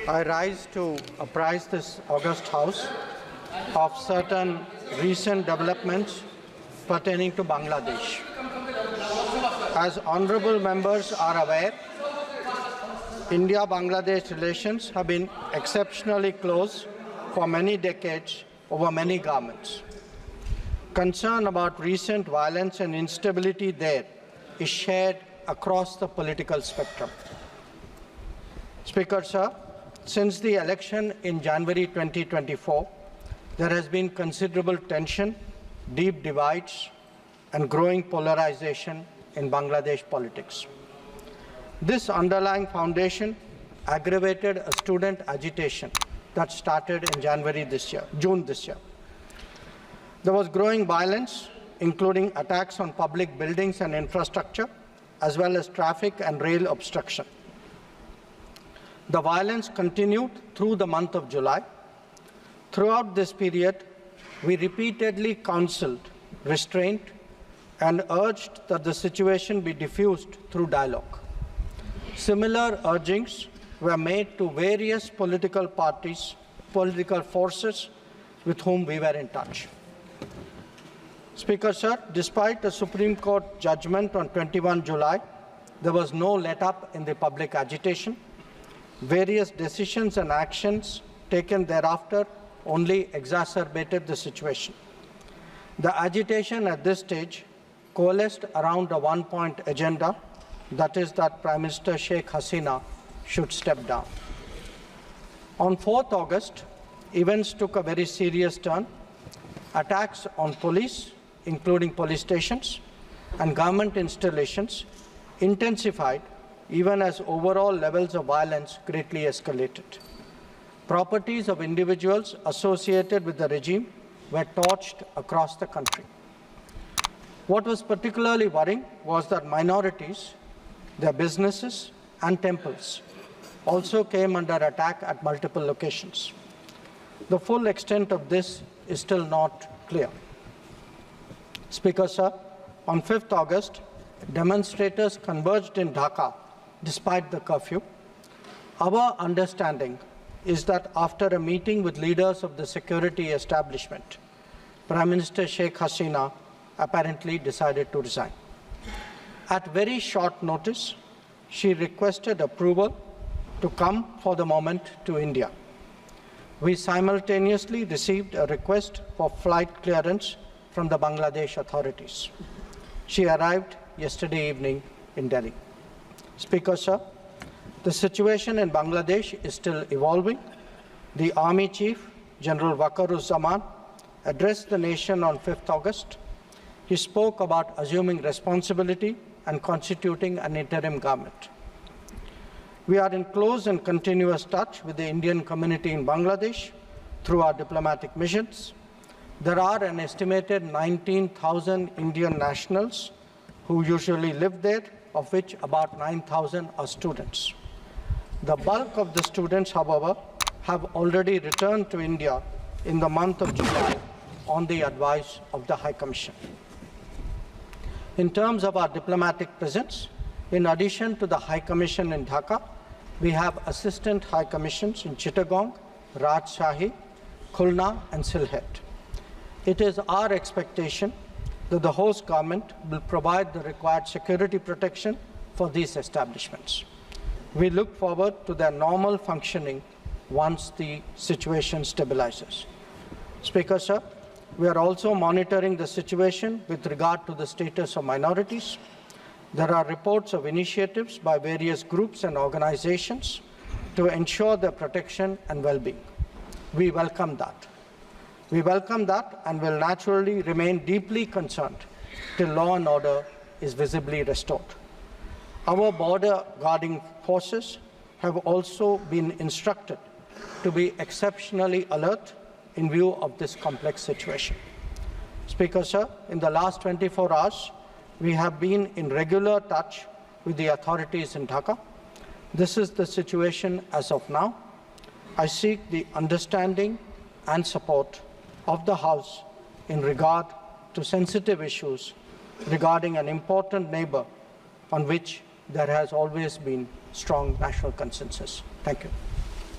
I rise to apprise this august House of certain recent developments pertaining to Bangladesh. As honorable members are aware, India-Bangladesh relations have been exceptionally close for many decades over many governments. Concern about recent violence and instability there is shared across the political spectrum. Speaker, sir, since the election in January 2024, there has been considerable tension, deep divides, and growing polarization in Bangladesh politics. This underlying foundation aggravated a student agitation that started in June this year. There was growing violence, including attacks on public buildings and infrastructure, as well as traffic and rail obstruction. The violence continued through the month of July. Throughout this period, we repeatedly counseled restraint and urged that the situation be diffused through dialogue. Similar urgings were made to various political parties, political forces with whom we were in touch. Speaker, sir, despite the Supreme Court judgment on 21 July, there was no let-up in the public agitation. Various decisions and actions taken thereafter only exacerbated the situation. The agitation at this stage coalesced around a one-point agenda, that is that Prime Minister Sheikh Hasina should step down. On 4th August, events took a very serious turn. Attacks on police, including police stations, and government installations intensified even as overall levels of violence greatly escalated. Properties of individuals associated with the regime were torched across the country. What was particularly worrying was that minorities, their businesses and temples also came under attack at multiple locations. The full extent of this is still not clear. Speaker, sir, on 5th August, demonstrators converged in Dhaka despite the curfew. Our understanding is that after a meeting with leaders of the security establishment, Prime Minister Sheikh Hasina apparently decided to resign. At very short notice, she requested approval to come for the moment to India. We simultaneously received a request for flight clearance from the Bangladesh authorities. She arrived yesterday evening in Delhi. Speaker, sir, the situation in Bangladesh is still evolving. The Army Chief, General Waqar-uz-Zaman, addressed the nation on 5th August. He spoke about assuming responsibility and constituting an interim government. We are in close and continuous touch with the Indian community in Bangladesh through our diplomatic missions. There are an estimated 19,000 Indian nationals who usually live there, of which about 9,000 are students. The bulk of the students, however, have already returned to India in the month of July on the advice of the High Commission. In terms of our diplomatic presence, in addition to the High Commission in Dhaka, we have assistant High Commissions in Chittagong, Rajshahi, Khulna, and Sylhet. It is our expectation that the host government will provide the required security protection for these establishments. We look forward to their normal functioning once the situation stabilizes. Speaker, sir, we are also monitoring the situation with regard to the status of minorities. There are reports of initiatives by various groups and organizations to ensure their protection and well-being. We welcome that. We welcome that and will naturally remain deeply concerned till law and order is visibly restored. Our border guarding forces have also been instructed to be exceptionally alert in view of this complex situation. Speaker, sir, in the last 24 hours, we have been in regular touch with the authorities in Dhaka. This is the situation as of now. I seek the understanding and support of the House in regard to sensitive issues regarding an important neighbor on which there has always been strong national consensus. Thank you.